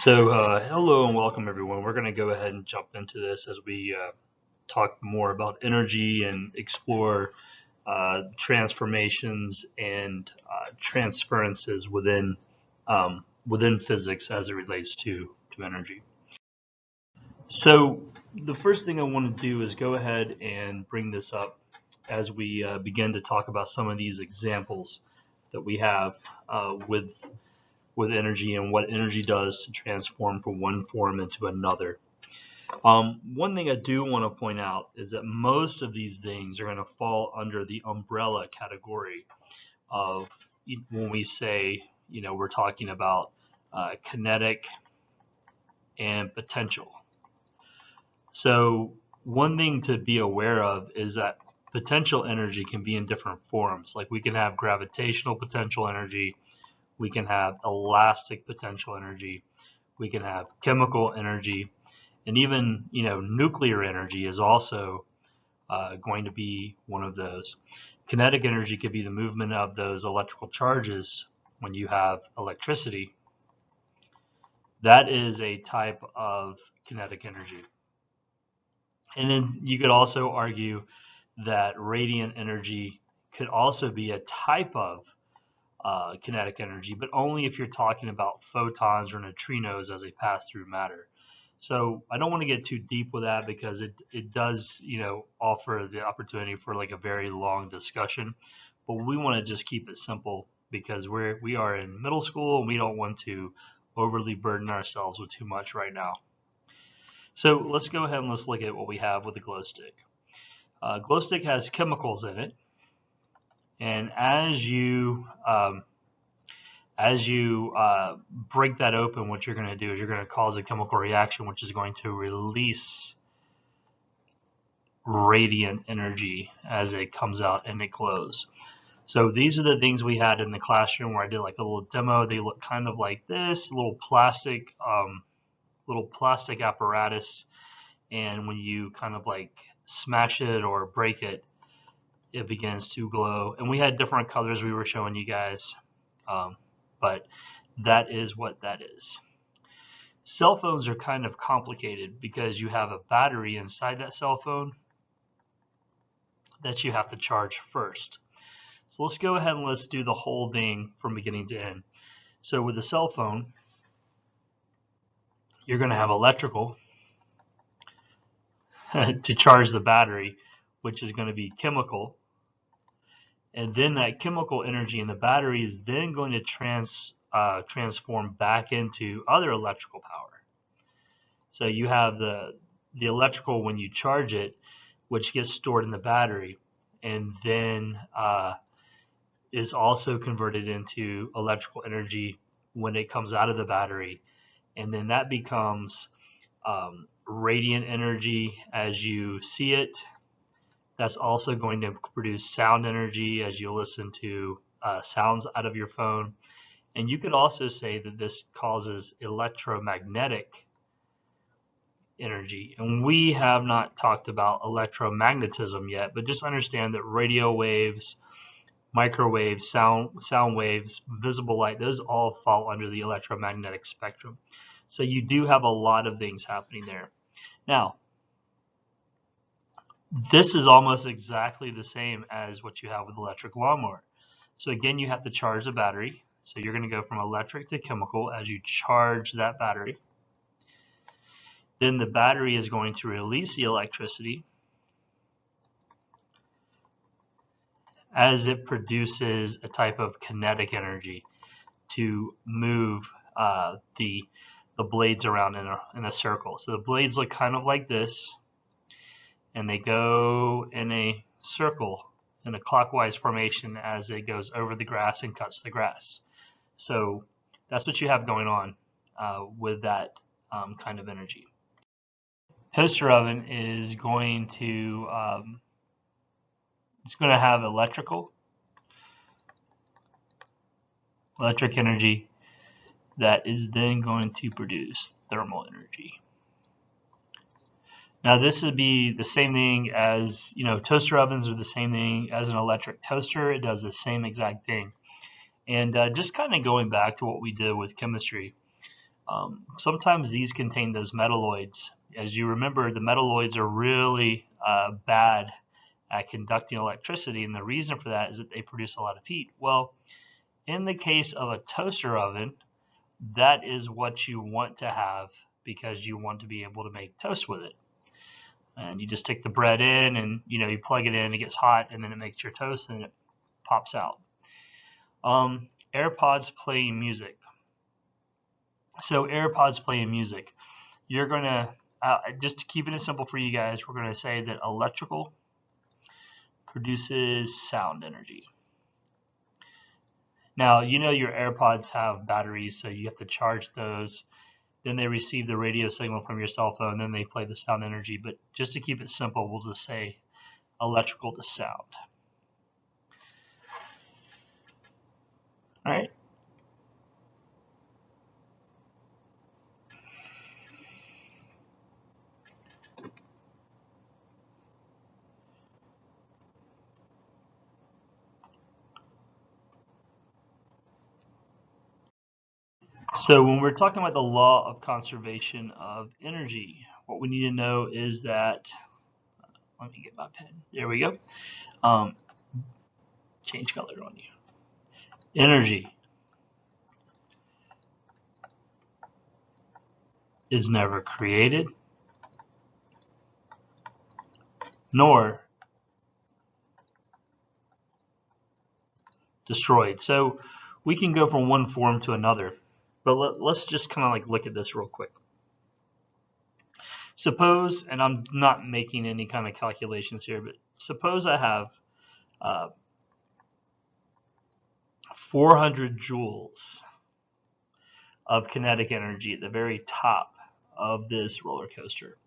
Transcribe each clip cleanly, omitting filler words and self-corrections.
Hello and welcome everyone. We're going to go ahead and jump into this as we talk more about energy and explore transformations and transferences within physics as it relates to energy. So, the first thing I want to do is go ahead and bring this up as we begin to talk about some of these examples that we have with energy and what energy does to transform from one form into another. One thing I do want to point out is that most of these things are going to fall under the umbrella category of when we say, we're talking about kinetic and potential. So one thing to be aware of is that potential energy can be in different forms. Like we can have gravitational potential energy, we can have elastic potential energy, we can have chemical energy, and even nuclear energy is also going to be one of those. Kinetic energy could be the movement of those electrical charges when you have electricity. That is a type of kinetic energy. And then you could also argue that radiant energy could also be a type of kinetic energy, but only if you're talking about photons or neutrinos as they pass through matter. So I don't want to get too deep with that because it does, offer the opportunity for like a very long discussion. But we want to just keep it simple because we are in middle school and we don't want to overly burden ourselves with too much right now. So let's go ahead and let's look at what we have with the glow stick. Glow stick has chemicals in it, and as you break that open, what you're going to do is you're going to cause a chemical reaction, which is going to release radiant energy as it comes out and it glows. So these are the things we had in the classroom where I did like a little demo. They look kind of like this, little plastic apparatus, and when you kind of like smash it or break it, it begins to glow. And we had different colors we were showing you guys, but that is what that is. Cell phones are kind of complicated because you have a battery inside that cell phone that you have to charge first. So let's go ahead and let's do the whole thing from beginning to end. So with the cell phone, you're going to have electrical to charge the battery, which is going to be chemical. And then that chemical energy in the battery is then going to transform back into other electrical power. So you have the electrical when you charge it, which gets stored in the battery, and then is also converted into electrical energy when it comes out of the battery, and then that becomes radiant energy as you see it. That's also going to produce sound energy as you listen to sounds out of your phone. And you could also say that this causes electromagnetic energy. And we have not talked about electromagnetism yet, but just understand that radio waves, microwaves, sound waves, visible light, those all fall under the electromagnetic spectrum. So you do have a lot of things happening there. Now, this is almost exactly the same as what you have with electric lawnmower. So again, you have to charge the battery. So you're going to go from electric to chemical as you charge that battery. Then the battery is going to release the electricity as it produces a type of kinetic energy to move the blades around in a circle. So the blades look kind of like this, and they go in a circle in a clockwise formation as it goes over the grass and cuts the grass. So that's what you have going on with that kind of energy. Toaster oven is going to have electric energy that is then going to produce thermal energy. Now this would be the same thing as, toaster ovens are the same thing as an electric toaster. It does the same exact thing. And just kind of going back to what we did with chemistry, Sometimes these contain those metalloids. As you remember, the metalloids are really bad at conducting electricity, and the reason for that is that they produce a lot of heat. Well, in the case of a toaster oven, that is what you want to have because you want to be able to make toast with it. And you just take the bread in and you plug it in, it gets hot, and then it makes your toast and it pops out. AirPods playing music. So AirPods playing music. You're going to, just keeping it simple for you guys, we're going to say that electrical produces sound energy. Now, your AirPods have batteries, so you have to charge those. Then they receive the radio signal from your cell phone, then they play the sound energy. But just to keep it simple, we'll just say electrical to sound. All right. So when we're talking about the law of conservation of energy, what we need to know is that, let me get my pen. There we go. Change color on you. Energy is never created nor destroyed. So we can go from one form to another, but let's just kind of like look at this real quick. Suppose, and I'm not making any kind of calculations here, but suppose I have 400 joules of kinetic energy at the very top of this roller coaster.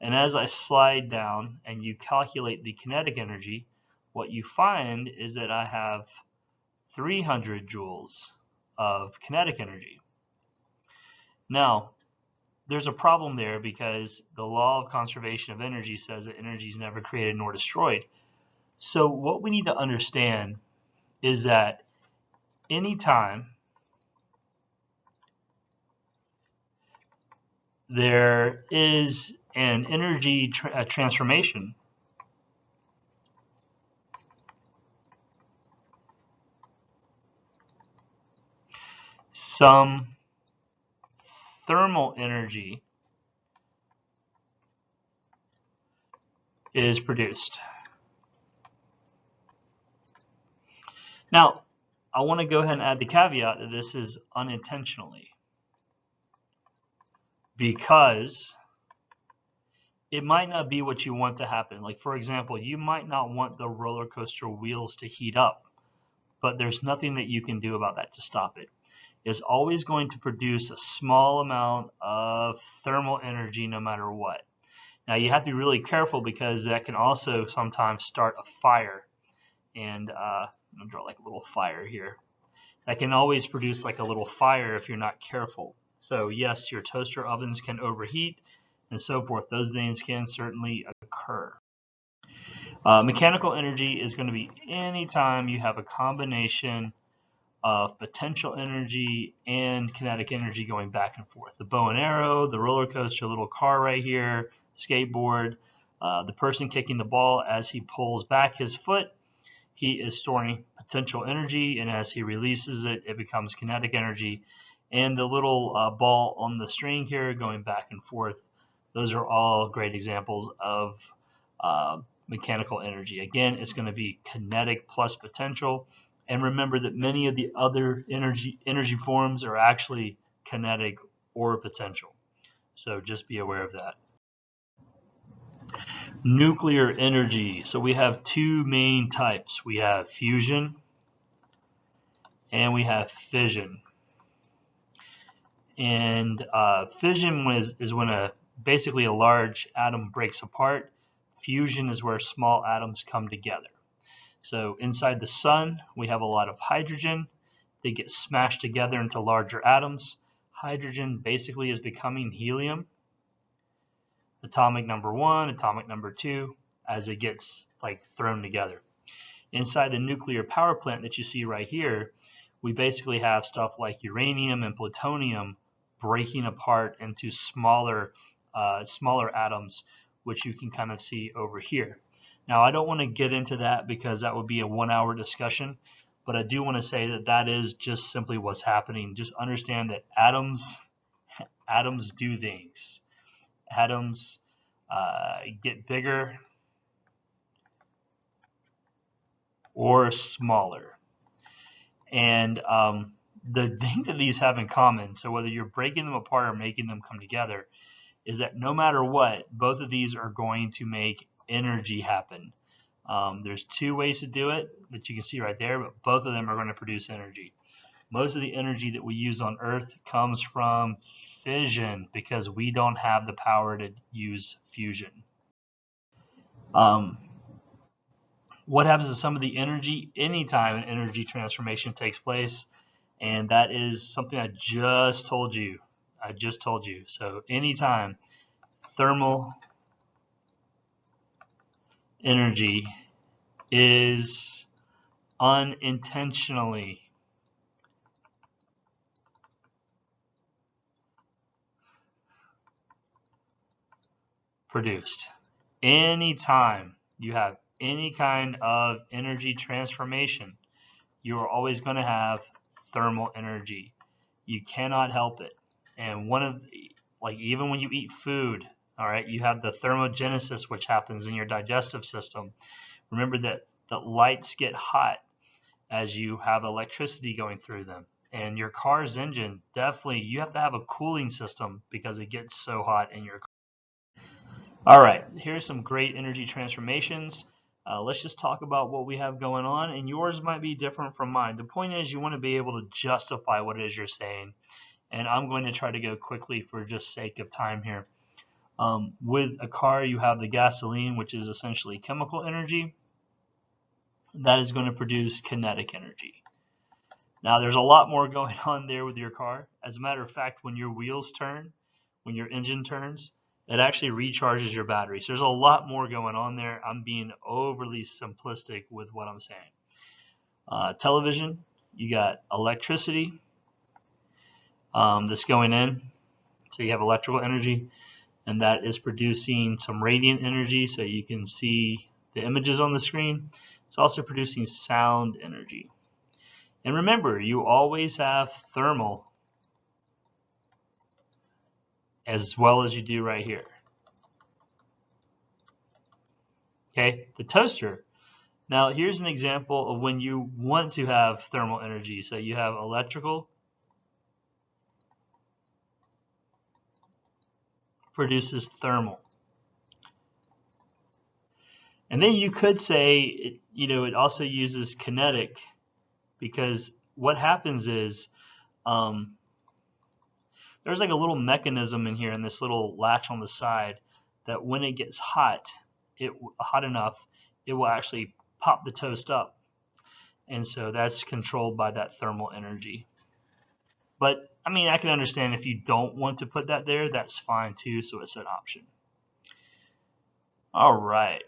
And as I slide down and you calculate the kinetic energy, what you find is that I have 300 joules of kinetic energy. Now, there's a problem there because the law of conservation of energy says that energy is never created nor destroyed. So what we need to understand is that anytime there is an energy transformation, some thermal energy is produced. Now, I want to go ahead and add the caveat that this is unintentionally, because it might not be what you want to happen. Like, for example, you might not want the roller coaster wheels to heat up, but there's nothing that you can do about that to stop it. It's always going to produce a small amount of thermal energy no matter what. Now, you have to be really careful because that can also sometimes start a fire. And I'm going to draw like a little fire here. That can always produce like a little fire if you're not careful. So yes, your toaster ovens can overheat and so forth. Those things can certainly occur. Mechanical energy is going to be anytime you have a combination of potential energy and kinetic energy going back and forth. The bow and arrow, the roller coaster, little car right here, skateboard, the person kicking the ball, as he pulls back his foot, he is storing potential energy, and as he releases it, it becomes kinetic energy. And the little ball on the string here going back and forth, those are all great examples of mechanical energy. Again, it's going to be kinetic plus potential. And remember that many of the other energy forms are actually kinetic or potential. So just be aware of that. Nuclear energy. So we have two main types. We have fusion and we have fission. And fission is when basically a large atom breaks apart. Fusion is where small atoms come together. So inside the sun, we have a lot of hydrogen. They get smashed together into larger atoms. Hydrogen basically is becoming helium. Atomic number 1, atomic number 2, as it gets like thrown together. Inside the nuclear power plant that you see right here, we basically have stuff like uranium and plutonium breaking apart into smaller atoms, which you can kind of see over here. Now, I don't want to get into that because that would be a 1-hour discussion, but I do want to say that that is just simply what's happening. Just understand that atoms do things. Atoms get bigger or smaller. And the thing that these have in common, so whether you're breaking them apart or making them come together, is that no matter what, both of these are going to make energy happen. There's two ways to do it that you can see right there, but both of them are going to produce energy. Most of the energy that we use on Earth comes from fission because we don't have the power to use fusion. What happens to some of the energy anytime an energy transformation takes place? And that is something I just told you. So anytime thermal energy is unintentionally produced, anytime you have any kind of energy transformation, you are always going to have thermal energy. You cannot help it. And even when you eat food, all right, you have the thermogenesis, which happens in your digestive system. Remember that the lights get hot as you have electricity going through them. And your car's engine, definitely, you have to have a cooling system because it gets so hot in your car. All right, here's some great energy transformations. Let's just talk about what we have going on, and yours might be different from mine. The point is you want to be able to justify what it is you're saying, and I'm going to try to go quickly for just sake of time here. With a car, you have the gasoline, which is essentially chemical energy. That is going to produce kinetic energy. Now, there's a lot more going on there with your car. As a matter of fact, when your wheels turn, when your engine turns, it actually recharges your battery. So there's a lot more going on there. I'm being overly simplistic with what I'm saying. Television, you got electricity that's going in. So you have electrical energy, and that is producing some radiant energy so you can see the images on the screen. It's also producing sound energy. And remember, you always have thermal as well as you do right here. Okay, the toaster. Now here's an example of when you want to have thermal energy. So you have electrical produces thermal. And then you could say, it also uses kinetic, because what happens is there's like a little mechanism in here in this little latch on the side that when it gets hot enough, it will actually pop the toast up. And so that's controlled by that thermal energy. But I mean, I can understand if you don't want to put that there, that's fine too, so it's an option. All right.